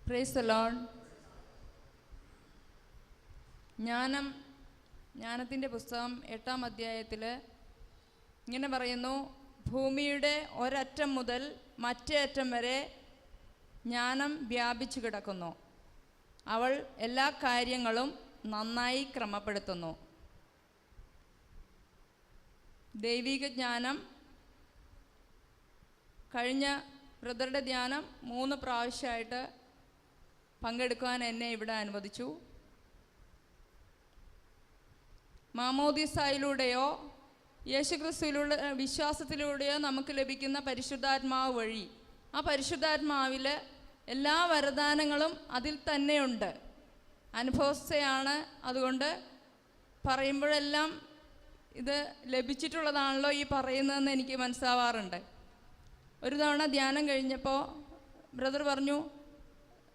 Praise the Lord. ജ്ഞാനത്തിൻ്റെ പുസ്തകം 8-ാം അധ്യായത്തിൽ ഇങ്ങനെ പറയുന്നു: ഭൂമിയുടെ ഒരറ്റം മുതൽ മറ്റേ അറ്റം വരെ ജ്ഞാനം വ്യാപിച്ചു കിടക്കുന്നു. അവൾ എല്ലാ കാര്യങ്ങളും നന്നായി ക്രമപ്പെടുത്തുന്നു. ദൈവിക ജ്ഞാനം കഴിഞ്ഞ ബ്രദറുടെ ധ്യാനം 3 പ്രാവശ്യമായിട്ട് പങ്കെടുക്കുവാൻ എന്നെ ഇവിടെ അനുവദിച്ചു. മാമോദീസായിലൂടെയോ യേശുക്രിസ്തുവിലൂടെ വിശ്വാസത്തിലൂടെയോ നമുക്ക് ലഭിക്കുന്ന പരിശുദ്ധാത്മാവ് വഴി, ആ പരിശുദ്ധാത്മാവിൽ എല്ലാ വരദാനങ്ങളും അതിൽ തന്നെയുണ്ട്. അനുഭവസ്ഥയാണ്. അതുകൊണ്ട് പറയുമ്പോഴെല്ലാം ഇത് ലഭിച്ചിട്ടുള്ളതാണല്ലോ ഈ പറയുന്നതെന്ന് എനിക്ക് മനസ്സിലാവാറുണ്ട്. ഒരു തവണ ധ്യാനം കഴിഞ്ഞപ്പോൾ ബ്രദർ പറഞ്ഞു,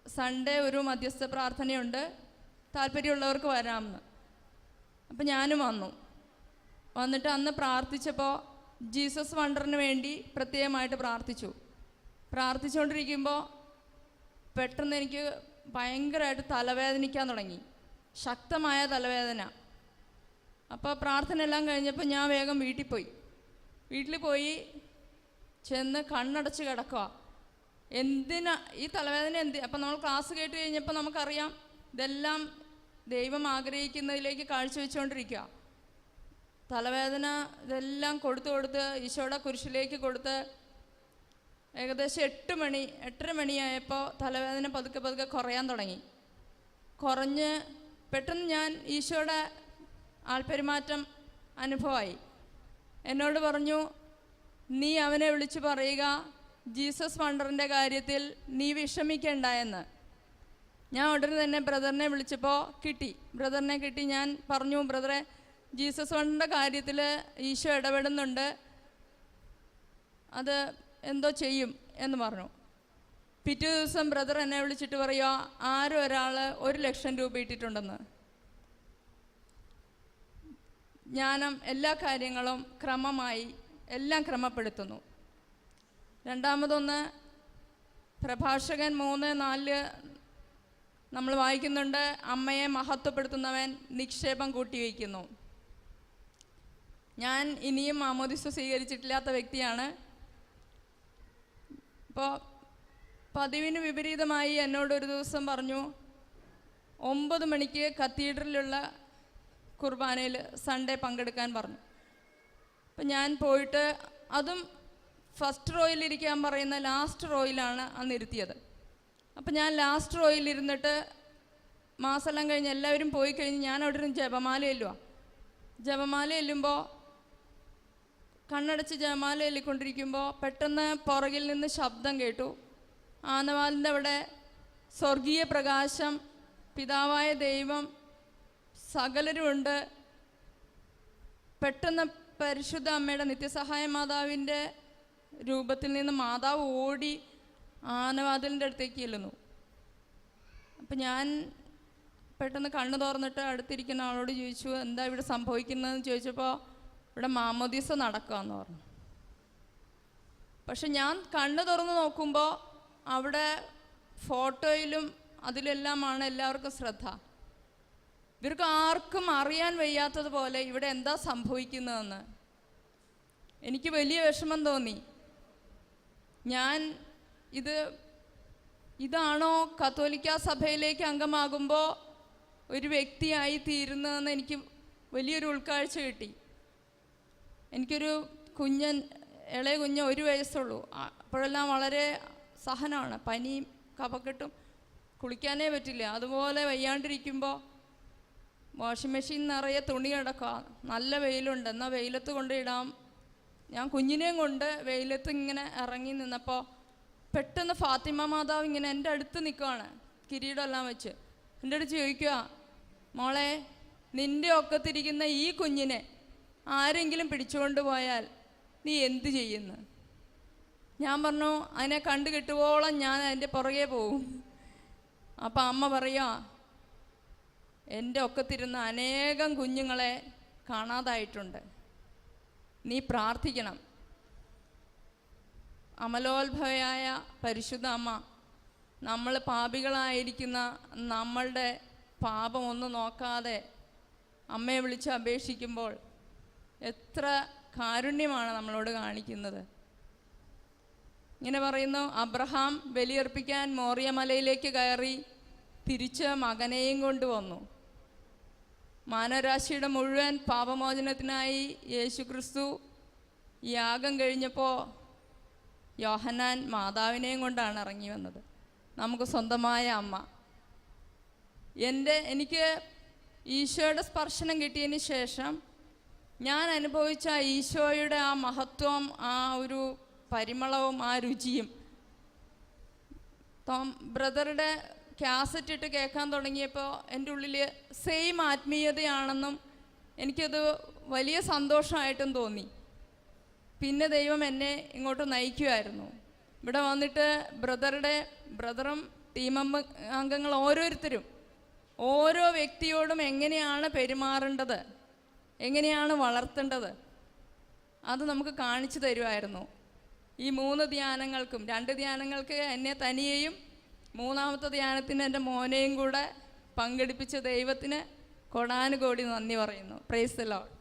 സൺഡേ ഒരു മധ്യസ്ഥ പ്രാർത്ഥനയുണ്ട്, താല്പര്യമുള്ളവർക്ക് വരാമെന്ന്. അപ്പം ഞാനും വന്നിട്ട് അന്ന് പ്രാർത്ഥിച്ചപ്പോൾ ജീസസ് വണ്ടറിന് വേണ്ടി പ്രത്യേകമായിട്ട് പ്രാർത്ഥിച്ചുകൊണ്ടിരിക്കുമ്പോൾ പെട്ടെന്ന് എനിക്ക് ഭയങ്കരമായിട്ട് തലവേദനിക്കാൻ തുടങ്ങി, ശക്തമായ തലവേദന. അപ്പോൾ പ്രാർത്ഥന എല്ലാം കഴിഞ്ഞപ്പോൾ ഞാൻ വേഗം വീട്ടിൽ പോയി ചെന്ന് കണ്ണടച്ച് കിടക്കുക. എന്തിനാ ഈ തലവേദന? അപ്പം നമ്മൾ ക്ലാസ് കേട്ട് കഴിഞ്ഞപ്പോൾ നമുക്കറിയാം ഇതെല്ലാം ദൈവം ആഗ്രഹിക്കുന്നതിലേക്ക് കാഴ്ചവെച്ചുകൊണ്ടിരിക്കുക. തലവേദന ഇതെല്ലാം കൊടുത്ത് ഈശോയുടെ കുരിശിലേക്ക് കൊടുത്ത് ഏകദേശം 8:30 മണിയായപ്പോൾ തലവേദന പതുക്കെ കുറയാൻ തുടങ്ങി. കുറഞ്ഞ് പെട്ടെന്ന് ഞാൻ ഈശോയുടെ ആൾപ്പെരുമാറ്റം അനുഭവമായി. എന്നോട് പറഞ്ഞു, നീ അവനെ വിളിച്ച് പറയുക, ജീസസ് വണ്ടറിൻ്റെ കാര്യത്തിൽ നീ വിഷമിക്കേണ്ട എന്ന്. ഞാൻ ഉടനെ തന്നെ ബ്രദറിനെ വിളിച്ചപ്പോൾ ബ്രദറിനെ കിട്ടി. ഞാൻ പറഞ്ഞു, ബ്രദറെ, ജീസസ് വണ്ടറിൻ്റെ കാര്യത്തിൽ ഈശോ ഇടപെടുന്നുണ്ട്, അത് എന്തോ ചെയ്യും എന്ന് പറഞ്ഞു. പിറ്റേ ദിവസം ബ്രദർ എന്നെ വിളിച്ചിട്ട് പറയുക, ആരും ഒരാൾ 1,00,000 രൂപ ഇട്ടിട്ടുണ്ടെന്ന്. ജ്ഞാനം എല്ലാ കാര്യങ്ങളും ക്രമമായി എല്ലാം ക്രമപ്പെടുത്തുന്നു. രണ്ടാമതൊന്ന്, പ്രഭാഷകൻ 3:4 നമ്മൾ വായിക്കുന്നുണ്ട്, അമ്മയെ മഹത്വപ്പെടുത്തുന്നവൻ നിക്ഷേപം കൂട്ടിവയ്ക്കുന്നു. ഞാൻ ഇനിയും മാമോദിസ സ്വീകരിച്ചിട്ടില്ലാത്ത വ്യക്തിയാണ്. ഇപ്പോൾ പതിവിന് വിപരീതമായി എന്നോടൊരു ദിവസം പറഞ്ഞു, 9 മണിക്ക് കത്തീഡ്രലിലുള്ള കുർബാനയിൽ സൺഡേ പങ്കെടുക്കാൻ പറഞ്ഞു. അപ്പം ഞാൻ പോയിട്ട്, അതും ഫസ്റ്റ് റോയിലിരിക്കാൻ പറയുന്ന ലാസ്റ്റ് റോയിലാണ് അന്ന് ഇരുത്തിയത്. അപ്പം ഞാൻ ലാസ്റ്റ് റോയിലിരുന്നിട്ട് മാസമെല്ലാം കഴിഞ്ഞ് എല്ലാവരും പോയി കഴിഞ്ഞ് ഞാൻ അവിടെ നിന്ന് ജപമാല ചെല്ലുമ്പോൾ കണ്ണടച്ച് ജപമാല ചൊല്ലിക്കൊണ്ടിരിക്കുമ്പോൾ പെട്ടെന്ന് പുറകിൽ നിന്ന് ശബ്ദം കേട്ടു. ആനവാലിൻ്റെ അവിടെ സ്വർഗീയ പ്രകാശം, പിതാവായ ദൈവം, സകലരുമുണ്ട്. പെട്ടെന്ന് പരിശുദ്ധ അമ്മയുടെ നിത്യസഹായ മാതാവിൻ്റെ രൂപത്തിൽ നിന്ന് മാതാവ് ഓടി ആനവാതിലിൻ്റെ അടുത്തേക്ക് ചെല്ലുന്നു. അപ്പം ഞാൻ പെട്ടെന്ന് കണ്ണ് തുറന്നിട്ട് അടുത്തിരിക്കുന്ന ആളോട് ചോദിച്ചു, എന്താ ഇവിടെ സംഭവിക്കുന്നതെന്ന് ചോദിച്ചപ്പോൾ ഇവിടെ മാമോദീസ നടക്കുകയെന്ന് പറഞ്ഞു. പക്ഷെ ഞാൻ കണ്ണ് തുറന്ന് നോക്കുമ്പോൾ അവിടെ ഫോട്ടോയിലും അതിലെല്ലാമാണ് എല്ലാവർക്കും ശ്രദ്ധ. ഇവർക്ക് ആർക്കും അറിയാൻ വയ്യാത്തതുപോലെ ഇവിടെ എന്താ സംഭവിക്കുന്നതെന്ന് എനിക്ക് വലിയ വിഷമം തോന്നി. ഞാൻ ഇതാണോ കത്തോലിക്ക സഭയിലേക്ക് അംഗമാകുമ്പോൾ ഒരു വ്യക്തിയായി തീരുന്നതെന്ന് എനിക്ക് വലിയൊരു ഉൾക്കാഴ്ച കിട്ടി. എനിക്കൊരു ഇളയ കുഞ്ഞ് 1 വയസ്സുള്ളൂ. അപ്പോഴെല്ലാം വളരെ സഹനമാണ്, പനിയും കഫക്കെട്ടും, കുളിക്കാനേ പറ്റില്ല. അതുപോലെ വയ്യാണ്ടിരിക്കുമ്പോൾ വാഷിംഗ് മെഷീൻ നിറയെ തുണി കിടക്കുക, നല്ല വെയിലുണ്ട്, എന്നാൽ വെയിലത്ത് കൊണ്ടിടാം. ഞാൻ കുഞ്ഞിനെയും കൊണ്ട് വെയിലത്ത് ഇങ്ങനെ ഇറങ്ങി നിന്നപ്പോൾ പെട്ടെന്ന് ഫാത്തിമ മാതാവ് ഇങ്ങനെ എൻ്റെ അടുത്ത് നിൽക്കുകയാണ്, കിരീടമെല്ലാം വെച്ച്. എൻ്റെ അടുത്ത് ചോദിക്കുക, മോളെ, നിൻ്റെ ഒക്കത്തിരിക്കുന്ന ഈ കുഞ്ഞിനെ ആരെങ്കിലും പിടിച്ചുകൊണ്ട് പോയാൽ നീ എന്ത് ചെയ്യുന്നു? ഞാൻ പറഞ്ഞു, അതിനെ കണ്ടു കിട്ടുവോളം ഞാൻ അതിൻ്റെ പുറകെ പോവും. അപ്പം അമ്മ പറയുക, എൻ്റെ ഒക്കത്തിരുന്ന അനേകം കുഞ്ഞുങ്ങളെ കാണാതായിട്ടുണ്ട്, നീ പ്രാർത്ഥിക്കണം. അമലോത്ഭവയായ പരിശുദ്ധ അമ്മ നമ്മൾ പാപികളായിരിക്കുന്ന നമ്മളുടെ പാപം ഒന്നും നോക്കാതെ അമ്മയെ വിളിച്ച് അപേക്ഷിക്കുമ്പോൾ എത്ര കാരുണ്യമാണ് നമ്മളോട് കാണിക്കുന്നത്. ഇങ്ങനെ പറയുന്നു, അബ്രഹാം ബലിയർപ്പിക്കാൻ മോറിയ മലയിലേക്ക് കയറി തിരിച്ച് മകനെയും കൊണ്ടുവന്നു. മാനവരാശിയുടെ മുഴുവൻ പാപമോചനത്തിനായി യേശുക്രിസ്തു യാഗം കഴിഞ്ഞപ്പോൾ യോഹന്നാൻ മാതാവിനെയും കൊണ്ടാണ് ഇറങ്ങി വന്നത്. നമുക്ക് സ്വന്തമായ അമ്മ. എനിക്ക് ഈശോയുടെ സ്പർശനം കിട്ടിയതിന് ശേഷം ഞാൻ അനുഭവിച്ച ഈശോയുടെ ആ മഹത്വം, ആ ഒരു പരിമളവും ആ രുചിയും, ബ്രദറുടെ കാസറ്റ് ഇട്ട് കേൾക്കാൻ തുടങ്ങിയപ്പോൾ എൻ്റെ ഉള്ളിൽ സെയിം ആത്മീയതയാണെന്നും എനിക്കത് വലിയ സന്തോഷമായിട്ടും തോന്നി. പിന്നെ ദൈവം എന്നെ ഇങ്ങോട്ട് നയിക്കുമായിരുന്നു. ഇവിടെ വന്നിട്ട് ബ്രദറും ടീം അംഗങ്ങൾ ഓരോരുത്തരും ഓരോ വ്യക്തിയോടും എങ്ങനെയാണ് പെരുമാറേണ്ടത്, എങ്ങനെയാണ് വളർത്തേണ്ടത്, അത് നമുക്ക് കാണിച്ചു തരുമായിരുന്നു. ഈ 3 ധ്യാനങ്ങൾക്കും, 2 ധ്യാനങ്ങൾക്ക് എന്നെ തനിയെയും 3ാമത്തെ ധ്യാനത്തിന് എൻ്റെ മോനെയും കൂടെ പങ്കെടുപ്പിച്ച ദൈവത്തിന് കോടാനുകോടി നന്ദി പറയുന്നു. Praise the Lord.